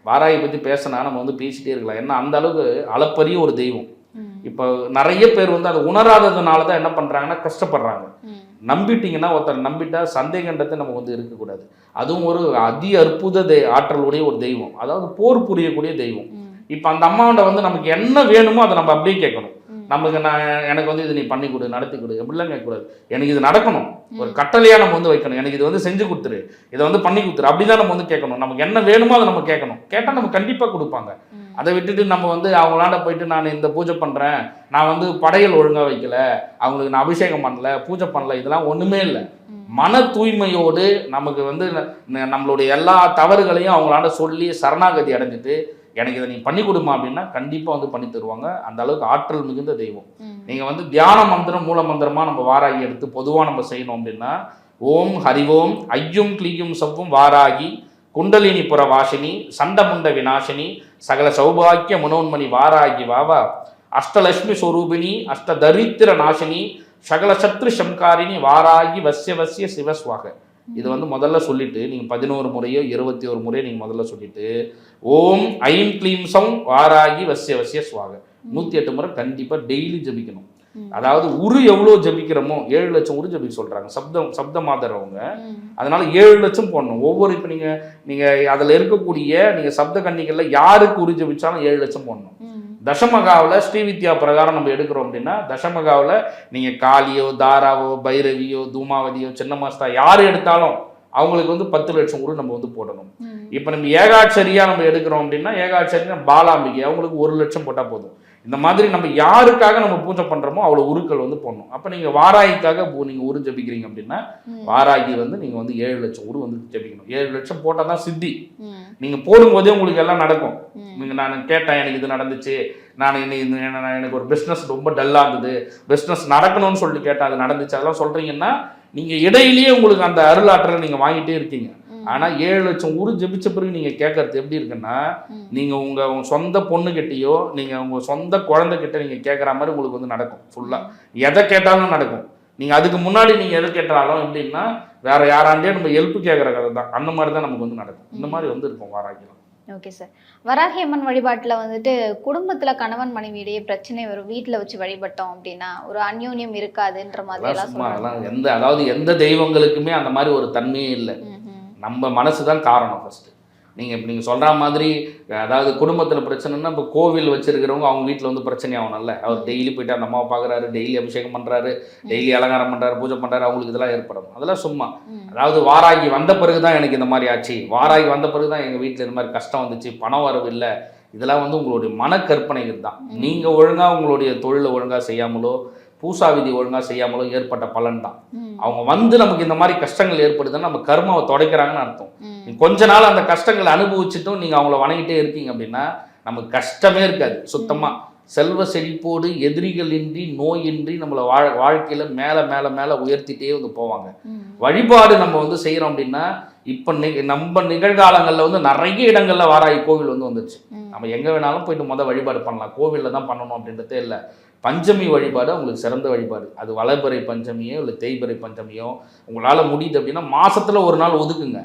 வாராகி பற்றி பேசினா நம்ம வந்து பேசிகிட்டே இருக்கலாம். ஏன்னா அந்த அளவுக்கு அளப்பரிய ஒரு தெய்வம். இப்போ நிறைய பேர் வந்து அதை உணராததுனால தான் என்ன பண்ணுறாங்கன்னா கஷ்டப்படுறாங்க. நம்பிட்டீங்கன்னா, ஒருத்தர் நம்பிட்டா சந்தேகன்றதை நம்ம வந்து இருக்கக்கூடாது. அதுவும் ஒரு அதி அற்புத ஆற்றலுடைய ஒரு தெய்வம், அதாவது போர் புரியக்கூடிய தெய்வம். இப்போ அந்த அம்மாவோட வந்து நமக்கு என்ன வேணுமோ அதை நம்ம அப்படியே கேட்கணும். நமக்கு எனக்கு வந்து இது நீ பண்ணி கொடு, நடத்தி கொடு, எப்படிலாம் கேட்கக்கூடாது. எனக்கு இது நடக்கணும், ஒரு கட்டளையாக நம்ம வந்து வைக்கணும். எனக்கு இது வந்து செஞ்சு கொடுத்துரு, இதை வந்து பண்ணி கொடுத்துரு, அப்படிதான் நம்ம வந்து கேட்கணும். நமக்கு என்ன வேணுமோ அதை நம்ம கேட்கணும். கேட்டால் நம்ம கண்டிப்பாக கொடுப்பாங்க. அதை விட்டுட்டு நம்ம வந்து அவங்களாண்ட போயிட்டு நான் இந்த பூஜை பண்ணுறேன், நான் வந்து படையல் ஒழுங்காக வைக்கல, அவங்களுக்கு நான் அபிஷேகம் பண்ணல, பூஜை பண்ணல, இதெல்லாம் ஒன்றுமே இல்லை. மன தூய்மையோடு நமக்கு வந்து நம்மளுடைய எல்லா தவறுகளையும் அவங்களாண்ட சொல்லி சரணாகதி அடைஞ்சிட்டு எனக்கு இதை நீ பண்ணி கொடுமா அப்படின்னா கண்டிப்பாக வந்து பண்ணி தருவாங்க. அந்த அளவுக்கு ஆற்றல் மிகுந்த தெய்வம். நீங்கள் வந்து தியான மந்திரம் மூல மந்திரமாக நம்ம வாராகி எடுத்து பொதுவாக நம்ம செய்யணும் அப்படின்னா, ஓம் ஹரிவோம் ஐயும் கிளியும் சவ்வும் வாராகி குண்டலினி புற வாசினி சண்டமுண்ட விநாசினி சகல சௌபாக்கிய மனோன்மணி வாராகி வாவா அஷ்டலட்சுமி ஸ்வரூபிணி அஷ்ட தரித்திர நாசினி சகல சத்ரு சம்காரினி வாராகி வசிய வசிய சிவஸ்வாக. இது வந்து முதல்ல சொல்லிட்டு நீங்கள் 11 முறையோ 21 முறையோ நீங்கள் முதல்ல சொல்லிட்டு ஓம் ஐம் க்ளீம் சம் வாராகி வசிய வசிய சுவாக 108 முறை கண்டிப்பாக டெய்லி ஜபிக்கணும். அதாவது உரு எவ்வளோ ஜபிக்கிறோமோ 7 லட்சம் உரு ஜபிக்க சொல்கிறாங்க சப்த மாதரவங்க. அதனால 7 லட்சம் போடணும் ஒவ்வொரு. இப்போ நீங்கள் அதில் இருக்கக்கூடிய நீங்கள் சப்த கன்னிகளில் யாருக்கு உரு ஜபிச்சாலும் 7 லட்சம் போடணும். தசமகாவில் ஸ்ரீவித்யா பிரகாரம் நம்ம எடுக்கிறோம் அப்படின்னா தசமகாவில் நீங்கள் காளியோ தாராவோ பைரவியோ தூமாவதியோ சின்னமாஸ்தா யார் எடுத்தாலும் அவங்களுக்கு வந்து 10 லட்சம் உரு நம்ம வந்து போடணும். இப்போ நம்ம ஏகாட்சரியாக நம்ம எடுக்கிறோம் அப்படின்னா ஏகாட்சரியா பாலாம்பிகை அவங்களுக்கு 1 லட்சம் போட்டால் போதும். இந்த மாதிரி நம்ம யாருக்காக நம்ம பூஜை பண்றோமோ அவ்வளோ உருக்கள் வந்து போடணும். அப்போ நீங்க வாராகிக்காக நீங்க உரு ஜபிக்கிறீங்க அப்படின்னா வாராகி வந்து நீங்க வந்து 7 லட்சம் உரு வந்து ஜபிக்கணும். 7 லட்சம் போட்டால் தான் சித்தி. நீங்க போடும்போதே உங்களுக்கு எல்லாம் நடக்கும். நீங்க நான் கேட்டேன், எனக்கு இது நடந்துச்சு, எனக்கு ஒரு பிஸ்னஸ் ரொம்ப டல்லா இருந்தது, பிஸ்னஸ் நடக்கணும்னு சொல்லிட்டு கேட்டேன், அது நடந்துச்சு, அதெல்லாம் சொல்றீங்கன்னா நீங்க இடையிலேயே உங்களுக்கு அந்த அருளாற்றலை நீங்க வாங்கிட்டே இருக்கீங்க. ஆனா 7 லட்சம் உரு ஜெபிச்ச பிறகு நீங்க கேட்கறது எப்படி இருக்குன்னா, நீங்க உங்க சொந்த பொண்ணு கிட்டயோ நீங்க உங்க சொந்த குழந்தை கிட்ட நீங்க கேட்கற மாதிரி உங்களுக்கு வந்து நடக்கும். ஃபுல்லா எதை கேட்டாலும் நடக்கும். நீங்க அதுக்கு முன்னாடி நீங்க எதை கேட்டாலும் எப்படின்னா வேற யாராண்டே நம்ம ஹெல்ப் கேட்கற கதை தான். அந்த மாதிரி தான் நமக்கு வந்து நடக்கும். இந்த மாதிரி வந்து இருக்கும் வாராகிலாம். Okay sir. வராகி அம்மன் வழிபாட்டுல வந்துட்டு குடும்பத்துல கணவன் மனைவியிடையே பிரச்சனை வரும், வீட்டுல வச்சு வழிபட்டோம் அப்படின்னா ஒரு அந்யோன்யம் இருக்காதுன்ற மாதிரி எல்லாம் சொல்றாங்க. அதாவது எந்த தெய்வங்களுக்குமே அந்த மாதிரி ஒரு தன்மையே இல்லை. நம்ம மனசு தான் காரணம் ஃபர்ஸ்ட். நீங்கள் சொல்கிற மாதிரி அதாவது குடும்பத்தில் பிரச்சனைன்னா இப்போ கோவில் வச்சிருக்கிறவங்க அவங்க வீட்டில் வந்து பிரச்சனை ஆகணும்ல. அவர் டெய்லி போயிட்டு அந்த அம்மாவை பார்க்குறாரு, டெய்லி அபிஷேகம் பண்ணுறாரு, டெய்லி அலங்காரம் பண்ணுறாரு, பூஜை பண்ணுறாரு, அவங்களுக்கு இதெல்லாம் ஏற்படும். அதெல்லாம் சும்மா. அதாவது வாராகி வந்த பிறகு தான் எனக்கு இந்த மாதிரி ஆச்சு, வாராகி வந்த பிறகு தான் எங்கள் வீட்டில் இந்த மாதிரி கஷ்டம் வந்துச்சு, பணம் வரவு இல்லை, இதெல்லாம் வந்து உங்களுடைய மனக்கற்பனைகள் தான். நீங்கள் ஒழுங்காக உங்களுடைய தொழிலை ஒழுங்காக செய்யாமலோ பூசா விதி ஒழுங்காக செய்யாமலோ ஏற்பட்ட பலன் தான். அவங்க வந்து நமக்கு இந்த மாதிரி கஷ்டங்கள் ஏற்படுதுன்னா நம்ம கர்மாவை தொடைக்கிறாங்கன்னு அர்த்தம். கொஞ்ச நாள் அந்த கஷ்டங்களை அனுபவிச்சுட்டும் நீங்கள் அவங்கள வணங்கிட்டே இருக்கீங்க அப்படின்னா நமக்கு கஷ்டமே இருக்காது. சுத்தமாக செல்வ செழிப்போடு எதிரிகளின்றி நோயின்றி நம்மளை வாழ்க்கையில் மேலே மேலே மேலே உயர்த்திட்டே வந்து போவாங்க. வழிபாடு நம்ம வந்து செய்கிறோம் அப்படின்னா இப்போ நம்ம நிகழ்காலங்களில் வந்து நிறைய இடங்களில் வாராகி கோவில் வந்து வந்துருச்சு. நம்ம எங்கே வேணாலும் போயிட்டு வழிபாடு பண்ணலாம், கோவிலில் தான் பண்ணணும் அப்படின்றதே இல்லை. பஞ்சமி வழிபாடு உங்களுக்கு சிறந்த வழிபாடு. அது வளர்பிறை பஞ்சமியோ இல்லை தேய்பிறை பஞ்சமியோ உங்களால் முடியுது அப்படின்னா மாசத்துல ஒரு நாள் ஒதுக்குங்க.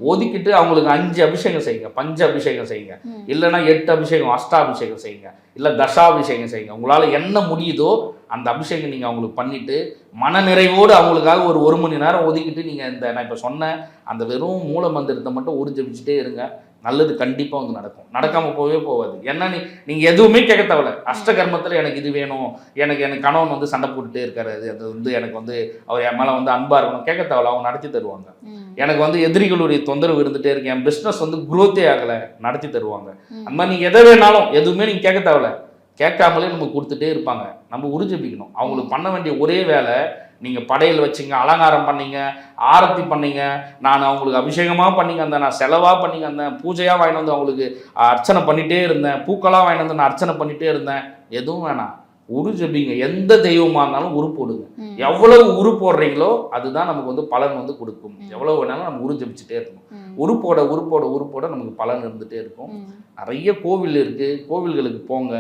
ஒதுக்கிட்டு அவங்களுக்கு 5 அபிஷேகம் செய்யுங்க, பஞ்ச அபிஷேகம் செய்யுங்க, இல்லைன்னா 8 அபிஷேகம் அஷ்டாபிஷேகம் செய்யுங்க, இல்லை தசாபிஷேகம் செய்யுங்க. உங்களால் என்ன முடியுதோ அந்த அபிஷேகம் நீங்கள் அவங்களுக்கு பண்ணிவிட்டு மன நிறைவோடு அவங்களுக்காக ஒரு 1 மணி நேரம் ஒதுக்கிட்டு நீங்கள் நான் இப்போ சொன்ன அந்த வெறும் மூல மந்திரத்தை மட்டும் உறிஞ்சபிச்சுட்டே இருங்க. நல்லது கண்டிப்பாக வந்து நடக்கும். நடக்காமல் போகவே போகாது. ஏன்னா நீங்கள் எதுவுமே கேட்க தேவையில்ல. அஷ்டகர்மத்தில் எனக்கு இது வேணும், எனக்கு கணவன் வந்து சண்டை போட்டுகிட்டே இருக்காரு, அது வந்து எனக்கு வந்து அவர் என் மேலே வந்து அன்பாக இருக்கணும், கேட்க தேவையில்ல, அவங்க நடத்தி தருவாங்க. எனக்கு வந்து எதிரிகளுடைய தொந்தரவு இருந்துகிட்டே இருக்கு, என் பிஸ்னஸ் வந்து குரோத்தே ஆகலை, நடத்தி தருவாங்க. அந்த மாதிரி நீங்கள் எதை வேணாலும் எதுவுமே நீங்கள் கேட்க தேவையில்ல, கேட்காமலே நமக்கு கொடுத்துட்டே இருப்பாங்க. நம்ம உறுதிப்பிக்கணும். அவங்களுக்கு பண்ண வேண்டிய ஒரே வேலை, நீங்கள் படையல் வச்சிங்க, அலங்காரம் பண்ணீங்க, ஆரத்தி பண்ணீங்க, நான் அவங்களுக்கு அபிஷேகமாக பண்ணிங்க அந்த நான் செலவாக பண்ணிங்க அந்த பூஜையாக வாங்கிட்டு வந்து அவங்களுக்கு அர்ச்சனை பண்ணிகிட்டே இருந்தேன், பூக்களாக வாங்கிட்டு வந்து நான் அர்ச்சனை பண்ணிகிட்டே இருந்தேன். எதுவும் வேணாம், உரு ஜபிங்க. எந்த தெய்வமாக இருந்தாலும் உரு போடுங்க. எவ்வளவு உரு போடுறீங்களோ அதுதான் நமக்கு வந்து பலன் வந்து கொடுக்கும். எவ்வளவு வேணாலும் நம்ம உரு ஜபிச்சுட்டே இருக்கணும். உருப்போட உருப்போட உருப்போட நமக்கு பலன் இருந்துகிட்டே இருக்கும். நிறைய கோவில் இருக்குது, கோவில்களுக்கு போங்க.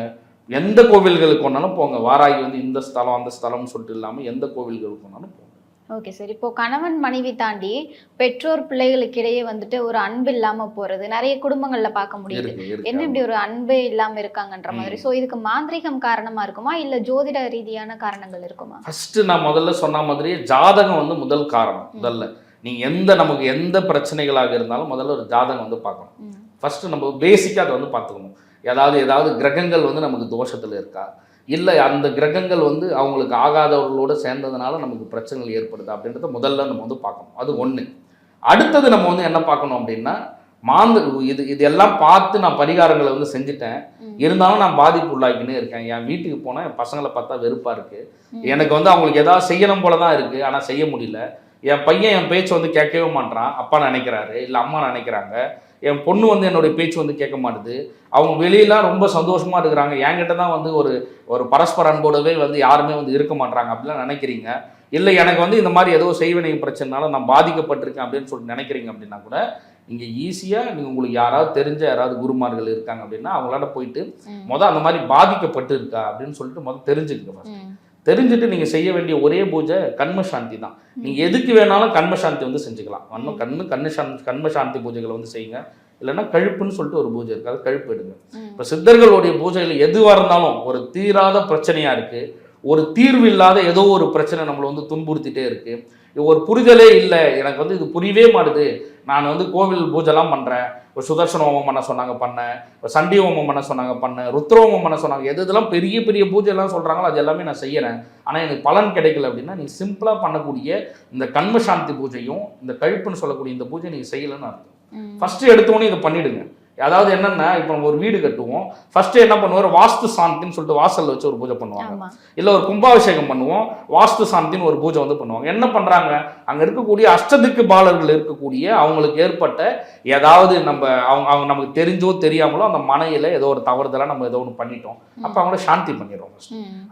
எந்த கோவில்களுக்கு ஒன்றாலும் போங்க. வாராகி வந்து இந்த ஸ்தலம் அந்த ஸ்தலம்னு சொல்லிட்டு இல்லாமல் எந்த கோவில்களுக்கு ஒன்றாலும் போங்க. Okay sir. இப்போ கணவன் மனைவி தாண்டி பெற்றோர் பிள்ளைகளுக்கு இடையே வந்துட்டு ஒரு அன்பு இல்லாம போறது நிறைய குடும்பங்கள்ல பார்க்க முடியுது. என்ன இப்படி ஒரு அன்பே இல்லாம இருக்காங்கன்ற மாதிரி. ஸோ இதுக்கு மாந்திரிகம் காரணமா இருக்குமா இல்ல ஜோதிட ரீதியான காரணங்கள் இருக்குமா? ஃபர்ஸ்ட் நான் முதல்ல சொன்ன மாதிரி ஜாதகம் வந்து முதல் காரணம். முதல்ல நீங்க நமக்கு எந்த பிரச்சனைகளாக இருந்தாலும் முதல்ல ஒரு ஜாதகம் வந்து பார்க்கணும். ஃபர்ஸ்ட் நம்ம பேசிக்காக அதை வந்து பார்த்துக்கணும். ஏதாவது கிரகங்கள் வந்து நமக்கு தோஷத்தில் இருக்கா, இல்லை அந்த கிரகங்கள் வந்து அவங்களுக்கு ஆகாதவர்களோடு சேர்ந்ததுனால நமக்கு பிரச்சனைகள் ஏற்படுது அப்படின்றத முதல்ல நம்ம வந்து பார்க்கணும். அது ஒன்று. அடுத்தது நம்ம வந்து என்ன பார்க்கணும் அப்படின்னா இது எல்லாம் பார்த்து நான் பரிகாரங்களை வந்து செஞ்சுட்டேன், இருந்தாலும் நான் பாதிப்பு உள்ளாக்கினே இருக்கேன். என் வீட்டுக்கு போனால் என் பசங்களை பார்த்தா வெறுப்பாக இருக்குது, எனக்கு வந்து அவங்களுக்கு எதாவது செய்யணும் போல தான் இருக்குது, ஆனால் செய்ய முடியல. என் பையன் என் பேச்சு வந்து கேட்கவே மாட்டான், அப்பா நினைக்கிறாரு இல்லை அம்மா நினைக்கிறாங்க. என் பொண்ணு வந்து என்னுடைய பேச்சு வந்து கேட்க மாட்டுது. அவங்க வெளியெல்லாம் ரொம்ப சந்தோஷமாக இருக்கிறாங்க, என்கிட்ட தான் வந்து ஒரு பரஸ்பர அன்போடவே வந்து யாருமே வந்து இருக்க மாட்டாங்க அப்படிலாம் நினைக்கிறீங்க. இல்லை எனக்கு வந்து இந்த மாதிரி ஏதோ செய்வினை பிரச்சனைனால நான் பாதிக்கப்பட்டிருக்கேன் அப்படின்னு சொல்லிட்டு நினைக்கிறீங்க அப்படின்னா கூட இங்கே ஈஸியாக நீங்கள் உங்களுக்கு யாராவது தெரிஞ்ச யாராவது குருமார்கள் இருக்காங்க அப்படின்னா அவங்களால போயிட்டு அந்த மாதிரி பாதிக்கப்பட்டு இருக்கா அப்படின்னு சொல்லிட்டு தெரிஞ்சுக்கங்க. தெரிஞ்சுட்டு நீங்கள் செய்ய வேண்டிய ஒரே பூஜை கண்ம சாந்தி தான். நீங்கள் எதுக்கு வேணாலும் கண்ம சாந்தி வந்து செஞ்சுக்கலாம். கண்ம சாந்தி பூஜைகளை வந்து செய்யுங்க. இல்லைன்னா கழுப்புன்னு சொல்லிட்டு ஒரு பூஜை இருக்குது, அது கழுப்பு எடுங்க. இப்போ சித்தர்களுடைய பூஜைகள் எதுவாக இருந்தாலும் ஒரு தீராத பிரச்சனையாக இருக்குது, ஒரு தீர்வு இல்லாத ஏதோ ஒரு பிரச்சனை நம்மளை வந்து துன்புறுத்திட்டே இருக்குது, ஒரு புரிதலே இல்லை, எனக்கு வந்து இது புரியவே மாட்டுது, நான் வந்து கோவில் பூஜைலாம் பண்ணுறேன், ஒரு சுதர்சன ஹோமம் பண்ண சொன்னாங்க பண்ணேன், ஒரு சண்டி ஹோமம் பண்ண சொன்னாங்க பண்ணேன், ருத்ர ஹோமம் பண்ண சொன்னாங்க, இதெல்லாம் பெரிய பெரிய பூஜைலாம் சொல்கிறாங்களோ அது எல்லாமே நான் செய்கிறேன், ஆனால் எனக்கு பலன் கிடைக்கல அப்படின்னா நீங்கள் சிம்பிளாக பண்ணக்கூடிய இந்த கண்ம சாந்தி பூஜையும் இந்த கழுப்புன்னு சொல்லக்கூடிய இந்த பூஜை நீங்கள் செய்யலைன்னு அர்த்தம். ஃபஸ்ட்டு எடுத்தோடனே இதை பண்ணிவிடுங்க. அதாவது என்னன்னா இப்போ நம்ம ஒரு வீடு கட்டுவோம், ஃபர்ஸ்ட் என்ன பண்ணுவார், வாஸ்து சாந்தின்னு சொல்லிட்டு வாசல்ல வச்சு ஒரு பூஜை பண்ணுவாங்க. ஆமா. இல்லை ஒரு கும்பாபிஷேகம் பண்ணுவோம், வாஸ்து சாந்தின்னு ஒரு பூஜை வந்து பண்ணுவாங்க. என்ன பண்றாங்க, அங்க இருக்கக்கூடிய அஷ்டதிக்கு பாலர்கள் இருக்கக்கூடிய அவங்களுக்கு ஏற்பட்ட ஏதாவது நம்ம அவங்க நமக்கு தெரிஞ்சோ தெரியாமலோ அந்த மனையில ஏதோ ஒரு தவறுதலா நம்ம ஏதோ ஒன்று பண்ணிட்டோம், அப்போ அவங்கள சாந்தி பண்ணிடுவோம்.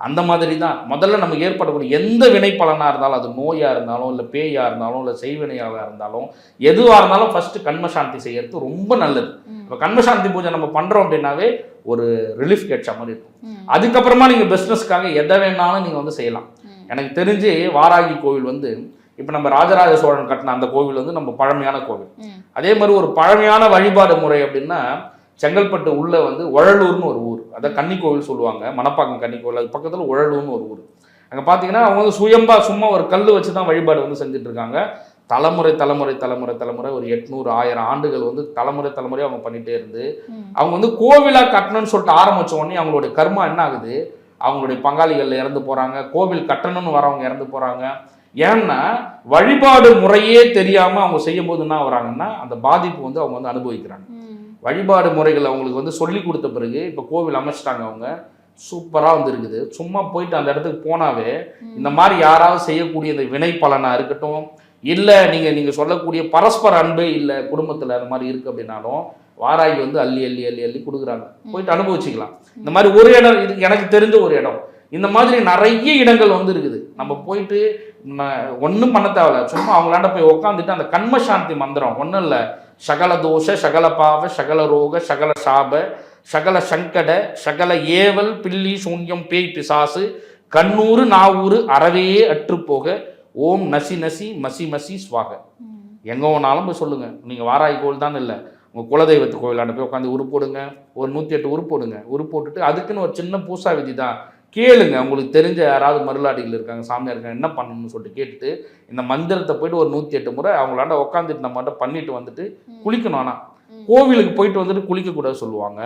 அந்த மாதிரி தான் முதல்ல நமக்கு ஏற்படக்கூடிய எந்த வினை பலனா இருந்தாலும், அது நோயா இருந்தாலும் இல்லை பேயா இருந்தாலும் இல்லை செய்வினையாக இருந்தாலும் எதுவாக இருந்தாலும் ஃபர்ஸ்ட் கண்ம சாந்தி செய்யறது ரொம்ப நல்லது. இப்போ கண்மசாந்தி பூஜை நம்ம பண்றோம் அப்படின்னாவே ஒரு ரிலீஃப் கிடைச்ச மாதிரி இருக்கும். அதுக்கப்புறமா நீங்க பிசினஸ்க்காக எதை வேணாலும் நீங்க வந்து செய்யலாம். எனக்கு தெரிஞ்சு வாராகி கோவில் வந்து இப்போ நம்ம ராஜராஜ சோழன் கட்டின அந்த கோவில் வந்து நம்ம பழமையான கோவில். அதே மாதிரி ஒரு பழமையான வழிபாடு முறை அப்படின்னா செங்கல்பட்டு உள்ள வந்து உழலூர்னு ஒரு ஊர், அதை கன்னி கோவில் சொல்லுவாங்க, மணப்பாக்கம் கன்னி கோவில், அது பக்கத்தில் உழலூர்னு ஒரு ஊர். அங்கே பார்த்தீங்கன்னா அவங்க வந்து சும்மா ஒரு கல் வச்சு தான் வழிபாடு வந்து செஞ்சுட்டு இருக்காங்க. தலைமுறை ஒரு 800 1000 ஆண்டுகள் வந்து தலைமுறையாக அவங்க பண்ணிட்டே இருந்து அவங்க வந்து கோவிலா கட்டணும்னு சொல்லிட்டு ஆரம்பிச்ச உடனே அவங்களுடைய கர்மா என்ன ஆகுது, அவங்களுடைய பங்காளிகள் இறந்து போறாங்க, கோவில் கட்டணும்னு வரவங்க இறந்து போறாங்க. ஏன்னா வழிபாடு முறையே தெரியாம அவங்க செய்யும் போது என்ன வராங்கன்னா அந்த பாதிப்பு வந்து அவங்க வந்து அனுபவிக்கிறாங்க. வழிபாடு முறைகள் அவங்களுக்கு வந்து சொல்லி கொடுத்த பிறகு இப்போ கோவில் அமைச்சிட்டாங்க, அவங்க சூப்பராக வந்து இருக்குது. சும்மா போயிட்டு அந்த இடத்துக்கு போனாவே இந்த மாதிரி யாராவது செய்யக்கூடிய இந்த வினை பலனா இருக்கட்டும், இல்லை நீங்கள் சொல்லக்கூடிய பரஸ்பர அன்பே இல்லை குடும்பத்தில் அந்த மாதிரி இருக்குது அப்படின்னாலும் வாராகி வந்து அள்ளி கொடுக்குறாங்க, போயிட்டு அனுபவிச்சுக்கலாம். இந்த மாதிரி ஒரு இடம் இது எனக்கு தெரிஞ்ச ஒரு இடம், இந்த மாதிரி நிறைய இடங்கள் வந்து இருக்குது. நம்ம போயிட்டு ஒன்றும் பண்ண தேவையில்ல, சும்மா அவங்களாண்ட போய் உட்காந்துட்டு அந்த கண்ம சாந்தி மந்திரம் ஒன்றும் இல்லை, சகல தோஷ சகல பாவ சகல ரோக சகல சாப சகல சங்கட சகல ஏவல் பில்லி சூன்யம் பேய் பிசாசு கண்ணூறு நாவூறு அறவே அற்று போக ஓம் நசி நசி மசி மசி ஸ்வாக. எங்கே வேணாலும் போய் சொல்லுங்க. நீங்கள் வாராகி கோவில் தான் இல்லை, உங்கள் குலதெய்வத்து கோவிலாண்ட போய் உட்காந்து உருப்போடுங்க, ஒரு 108 உருப்போடுங்க. உருப்போட்டுட்டு அதுக்குன்னு ஒரு சின்ன பூசா விதி தான், கேளுங்க. உங்களுக்கு தெரிஞ்ச யாராவது மருளாடிகள் இருக்காங்க, சாமியார் இருக்காங்க, என்ன பண்ணணும்னு சொல்லிட்டு கேட்டுட்டு இந்த மந்திரத்தை போயிட்டு ஒரு 108 முறை அவங்களாண்ட உட்காந்துட்டு நம்மகிட்ட பண்ணிட்டு வந்துட்டு குளிக்கணும். ஆனால் கோவிலுக்கு போயிட்டு வந்துட்டு குளிக்கக்கூடாது சொல்லுவாங்க.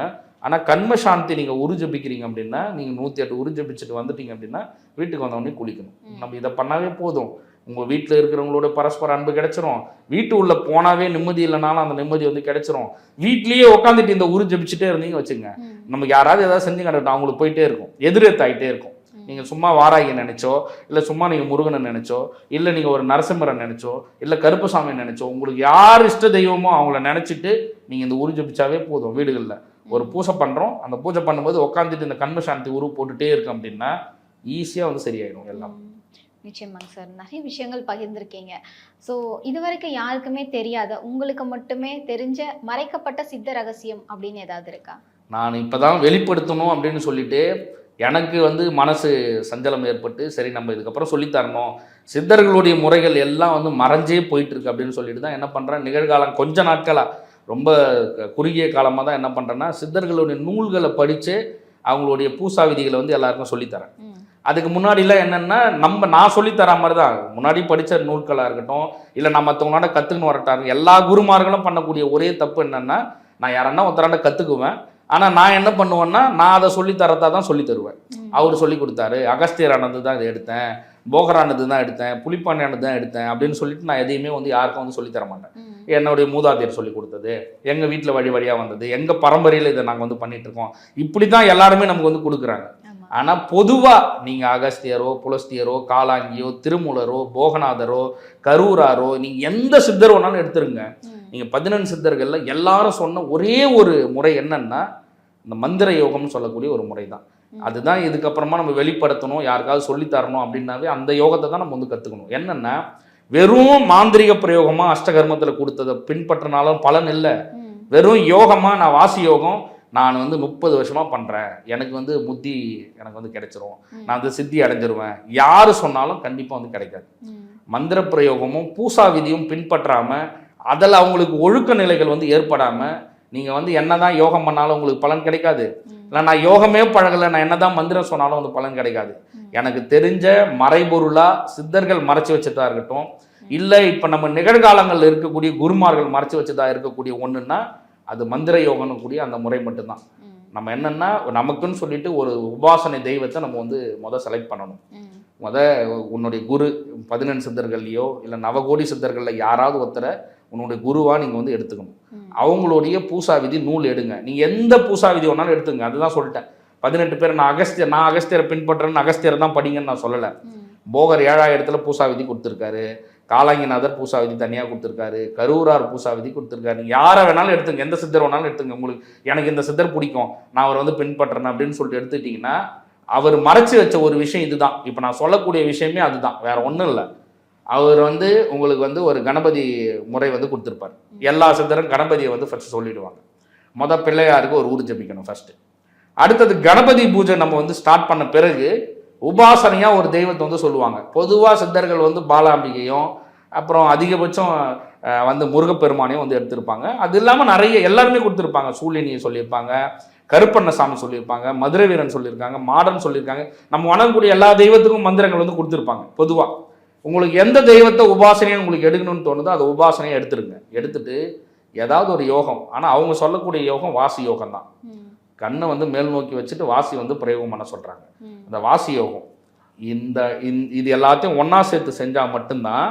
ஆனால் கண்ம சாந்தி நீங்கள் உருஜபிக்கிறீங்க அப்படின்னா, நீங்கள் 108 உருஜபிச்சுட்டு வந்துட்டீங்க அப்படின்னா வீட்டுக்கு வந்தவொடனே குளிக்கணும். நம்ம இதை பண்ணாவே போதும், உங்கள் வீட்டில் இருக்கிறவங்களோட பரஸ்பர அன்பு கிடைச்சிரும். வீட்டு உள்ள போனாவே நிம்மதி இல்லைனாலும் அந்த நிம்மதி வந்து கிடைச்சிரும். வீட்லேயே உட்காந்துட்டு இந்த உருஜபிச்சுட்டே இருந்தீங்க வச்சுங்க, நமக்கு யாராவது ஏதாவது செஞ்சு கண்டுட்டோம் அவங்களுக்கு போயிட்டே இருக்கும், எதிர்த்தாயிட்டே இருக்கும். நீங்கள் சும்மா வாராகி நினைச்சோ, இல்லை சும்மா நீங்கள் முருகனை நினைச்சோ, இல்லை நீங்கள் ஒரு நரசிம்மரை நினைச்சோ, இல்லை கருப்பசாமியை நினைச்சோ, உங்களுக்கு யார் இஷ்ட தெய்வமோ அவங்கள நினைச்சிட்டு நீங்கள் இந்த உருஜபிச்சாவே போதும். வீடுகளில் ஒரு பூஜை பண்ணுறோம், அந்த பூஜை பண்ணும்போது உட்காந்துட்டு இந்த கண்ம சாந்தி உரு போட்டுட்டே இருக்கும் அப்படின்னா ஈஸியாக வந்து சரியாயிடும் எல்லாம். நிச்சயமாங்க சார், நிறைய விஷயங்கள் பகிர்ந்திருக்கீங்க. ஸோ இதுவரைக்கும் யாருக்குமே தெரியாத, உங்களுக்கு மட்டுமே தெரிஞ்ச மறைக்கப்பட்ட சித்த ரகசியம் அப்படின்னு ஏதாவது இருக்கா? நான் இப்போ தான் வெளிப்படுத்தணும் அப்படின்னு சொல்லிட்டு எனக்கு வந்து மனசு சஞ்சலம் ஏற்பட்டு, சரி நம்ம இதுக்கப்புறம் சொல்லித்தரணும், சித்தர்களுடைய முறைகள் எல்லாம் வந்து மறைஞ்சே போயிட்டு இருக்கு அப்படின்னு சொல்லிட்டு தான் என்ன பண்ணுறேன், நிகழ்காலம் கொஞ்ச நாட்களாக ரொம்ப குறுகிய காலமாக தான் என்ன பண்ணுறேன்னா சித்தர்களுடைய நூல்களை படித்து அவங்களுடைய பூசா விதிகளை வந்து எல்லாருக்கும் சொல்லித்தரேன். அதுக்கு முன்னாடிலாம் என்னென்னா நான் சொல்லித்தர மாதிரி தான் முன்னாடி படித்த நூல்களாக இருக்கட்டும், இல்லை நான் மற்றவங்களோட கற்றுக்குன்னு வரட்டாங்க. எல்லா குருமார்களும் பண்ணக்கூடிய ஒரே தப்பு என்னென்னா, நான் யாரன்னா ஒருத்தராண்ட கற்றுக்குவேன், ஆனால் நான் என்ன பண்ணுவேன்னா நான் அதை சொல்லித்தரத்தா தான் சொல்லி தருவேன். அவர் சொல்லி கொடுத்தாரு, அகஸ்தியரானது தான் இதை எடுத்தேன், போகரானது தான் எடுத்தேன், புலிப்பாண்டியானது தான் எடுத்தேன் அப்படின்னு சொல்லிட்டு நான் எதையுமே வந்து யாருக்கும் வந்து சொல்லித்தர மாட்டேன். என்னுடைய மூதாதையர் சொல்லி கொடுத்தது, எங்கள் வீட்டில் வழி வழியாக வந்தது, எங்கள் பரம்பரையில் இதை நாங்கள் வந்து பண்ணிட்டு இருக்கோம், இப்படி தான் எல்லாருமே நமக்கு வந்து கொடுக்குறாங்க. ஆனால் பொதுவாக நீங்கள் அகஸ்தியரோ புலஸ்தியரோ காலாங்கியோ திருமூலரோ போகநாதரோ கரூராரோ நீங்கள் எந்த சித்தர் வேணாலும் எடுத்துருங்க, நீங்கள் 14 சித்தர்களில் எல்லாரும் சொன்ன ஒரே ஒரு முறை என்னன்னா இந்த மந்திர யோகம்னு சொல்லக்கூடிய ஒரு முறை தான். அதுதான் இதுக்கப்புறமா நம்ம வெளிப்படுத்தணும், யாருக்காவது சொல்லித்தரணும் அப்படின்னாவே அந்த யோகத்தை தான் நம்ம வந்து கற்றுக்கணும். என்னென்னா வெறும் மாந்திரிக பிரயோகமாக அஷ்டகர்மத்தில் கொடுத்ததை பின்பற்றினாலும் பலன் இல்லை. வெறும் யோகமாக நான் வாசி யோகம் நான் வந்து 30 வருஷமாக பண்ணுறேன், எனக்கு வந்து புத்தி எனக்கு வந்து கிடைச்சிரும், நான் வந்து சித்தி அடைஞ்சிருவேன், யார் சொன்னாலும் கண்டிப்பாக வந்து கிடைக்காது. மந்திர பிரயோகமும் பூசா விதியும் பின்பற்றாமல் அதில் அவங்களுக்கு ஒழுக்க நிலைகள் வந்து ஏற்படாமல் நீங்கள் வந்து என்ன தான் யோகம் பண்ணாலும் உங்களுக்கு பலன் கிடைக்காது. இல்லை நான் யோகமே பழகலை, நான் என்ன தான் மந்திரம் சொன்னாலும் வந்து பலன் கிடைக்காது. எனக்கு தெரிஞ்ச மறைபொருளாக சித்தர்கள் மறைச்சி வச்சதா இருக்கட்டும், இல்லை இப்போ நம்ம நிகழ்காலங்களில் இருக்கக்கூடிய குருமார்கள் மறைச்சி வச்சதா இருக்கக்கூடிய ஒன்றுன்னா அது மந்திர யோகம்னு கூடிய அந்த முறை மட்டும்தான். நம்ம என்னென்னா நமக்குன்னு சொல்லிட்டு ஒரு உபாசனை தெய்வத்தை நம்ம வந்து செலக்ட் பண்ணணும். உன்னுடைய குரு 17 சித்தர்கள்லையோ இல்லை நவகோடி சித்தர்களில் யாராவது ஒருத்தரை உன்னுடைய குருவாக நீங்கள் வந்து எடுத்துக்கணும். அவங்களுடைய பூசா விதி நூல் எடுங்க. நீங்கள் எந்த பூசா விதி ஒன்றாலும் எடுத்துங்க. அதுதான் சொல்லிட்டேன். 18 பேர் நான் அகஸ்தியரை பின்பற்றுறேன்னு அகஸ்தியரை தான் படிங்கன்னு நான் சொல்லலை. போகர் 7000 பூசா விதி கொடுத்துருக்காரு. காலாங்கிநாதர் பூசா விதி தனியாக கொடுத்துருக்காரு. கரூரார் பூசா விதி கொடுத்துருக்காரு. நீங்கள் யாரை வேணாலும் எடுத்துங்க, எந்த சித்தர் வேணாலும் எடுத்துங்க. உங்களுக்கு எனக்கு இந்த சித்தர் பிடிக்கும், நான் அவரை வந்து பின்பற்றுறேன் அப்படின்னு சொல்லிட்டு எடுத்துக்கிட்டிங்கன்னா அவர் மறைச்சி வச்ச ஒரு விஷயம் இதுதான். இப்போ நான் சொல்லக்கூடிய விஷயமே அதுதான், வேற ஒன்றும் இல்லை. அவர் வந்து உங்களுக்கு வந்து ஒரு கணபதி முறை வந்து கொடுத்துருப்பார். எல்லா சித்தரும் கணபதியை வந்து ஃபர்ஸ்ட் சொல்லிடுவாங்க. பிள்ளையாருக்கு ஒரு ஊர் ஜபிக்கணும் ஃபர்ஸ்ட். அடுத்தது கணபதி பூஜை நம்ம வந்து ஸ்டார்ட் பண்ண பிறகு உபாசனையாக ஒரு தெய்வத்தை வந்து சொல்லுவாங்க. பொதுவாக சித்தர்கள் வந்து பாலாம்பிகையும் அப்புறம் அதிகபட்சம் வந்து முருகப்பெருமானையும் வந்து எடுத்திருப்பாங்க. அது இல்லாமல் நிறைய எல்லாருமே கொடுத்துருப்பாங்க. சூழினியை சொல்லியிருப்பாங்க, கருப்பண்ணசாமி சொல்லியிருப்பாங்க, மதுரை வீரன் சொல்லியிருக்காங்க, மாடன் சொல்லியிருக்காங்க. நம்ம வணங்கக்கூடிய எல்லா தெய்வத்துக்கும் மந்திரங்கள் வந்து கொடுத்துருப்பாங்க. பொதுவாக உங்களுக்கு எந்த தெய்வத்தை உபாசனையை உங்களுக்கு எடுக்கணும்னு தோணுதோ அதை உபாசனையை எடுத்துருங்க. எடுத்துட்டு ஏதாவது ஒரு யோகம், ஆனால் அவங்க சொல்லக்கூடிய யோகம் வாசி யோகம் தான். கண்ணை வந்து மேல் நோக்கி வச்சுட்டு வாசி வந்து பிரயோகம் பண்ண சொல்கிறாங்க. அந்த வாசி யோகம் இது எல்லாத்தையும் ஒன்றா சேர்த்து செஞ்சால் மட்டும்தான்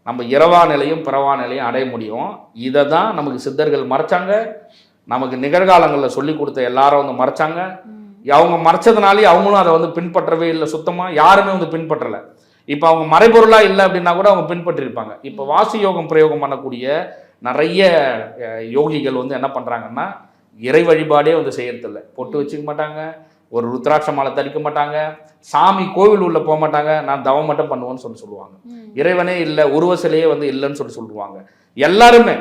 நம்ம இரவா நிலையும் பிறவா நிலையும் அடைய முடியும். இதை தான் நமக்கு சித்தர்கள் மறைச்சாங்க. நமக்கு நிகழ்காலங்களில் சொல்லி கொடுத்த எல்லாரும் வந்து மறைச்சாங்க. அவங்க மறைச்சதுனாலே அவங்களும் அதை வந்து பின்பற்றவே இல்லை. சுத்தமாக யாருமே வந்து பின்பற்றலை. இப்போ அவங்க மறைபொருளாக இல்லை அப்படின்னா கூட அவங்க பின்பற்றிருப்பாங்க. இப்போ வாசி யோகம் பிரயோகம் பண்ணக்கூடிய நிறைய யோகிகள் வந்து என்ன பண்ணுறாங்கன்னா இறை வழிபாடே வந்து செய்யறதில்ல. பொட்டு வச்சுக்க மாட்டாங்க, ஒரு ருத்ராட்ச மாலை தரிக்க மாட்டாங்க, சாமி கோவில் உள்ள போக மாட்டாங்க, நான் தவம் மட்டும் பண்ணுவேன்னு சொல்லுவாங்க. இறைவனே இல்லை, உருவ சிலையே வந்து இல்லைன்னு சொல்லுவாங்க. எல்லாருமே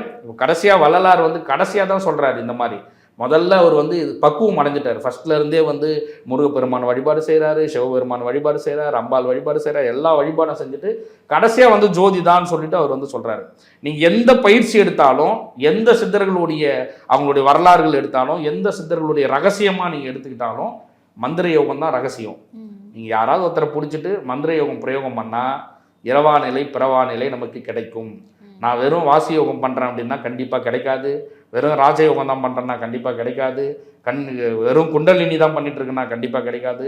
கடைசியாக வள்ளலார் வந்து கடைசியாக தான் சொல்கிறாரு இந்த மாதிரி. முதல்ல அவர் வந்து பக்குவம் அடைஞ்சிட்டார். ஃபர்ஸ்ட்ல இருந்தே வந்து முருகப்பெருமான் வழிபாடு செய்கிறாரு, சிவபெருமான் வழிபாடு செய்கிறார், அம்பாள் வழிபாடு செய்கிறார், எல்லா வழிபாடும் செஞ்சுட்டு கடைசியாக வந்து ஜோதி தான் சொல்லிட்டு அவர் வந்து சொல்கிறாரு. நீங்கள் எந்த பயிற்சி எடுத்தாலும், எந்த சித்தர்களுடைய அவங்களுடைய வரலாறுகள் எடுத்தாலும், எந்த சித்தர்களுடைய ரகசியமாக நீங்கள் எடுத்துக்கிட்டாலும் மந்திர யோகம் தான் ரகசியம். நீங்கள் யாராவது ஒருத்தரை பிடிச்சிட்டு மந்திர யோகம் பிரயோகம் பண்ணால் இரவா நிலை பிறவா நிலை நமக்கு கிடைக்கும். நான் வெறும் வாசி யோகம் பண்ணுறேன் அப்படின்னா கண்டிப்பாக கிடைக்காது. வெறும் ராஜயோகம் தான் பண்ணுறேன்னா கண்டிப்பாக கிடைக்காது. வெறும் குண்டலினி தான் பண்ணிட்டு இருக்குன்னா கண்டிப்பாக கிடைக்காது.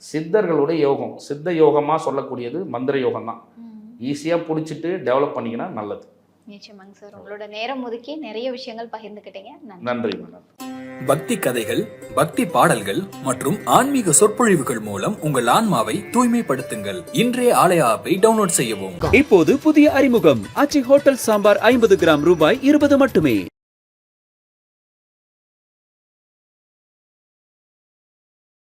சித்தர்களுடைய யோகம், சித்த யோகமாக சொல்லக்கூடியது மந்திர யோகம் தான். ஈஸியாக பிடிச்சிட்டு டெவலப் பண்ணிக்கினா நல்லது. நிச்சயமாங்க சார். உங்களோட நேரம் ஒதுக்கி நிறைய விஷயங்கள் பகிர்ந்துக்கிட்டீங்க. நன்றி மேடம். பக்தி கதைகள், பக்தி பாடல்கள் மற்றும் ஆன்மீக சொற்பொழிவுகள் மூலம் உங்கள் ஆன்மாவை தூய்மைப்படுத்துங்கள். இன்றைய ஆலய ஆப்பை டவுன்லோட் செய்யவும். இப்போது புதிய அறிமுகம் ஆச்சி ஹோட்டல் சாம்பார் 50 கிராம் ரூபாய் 20 மட்டுமே.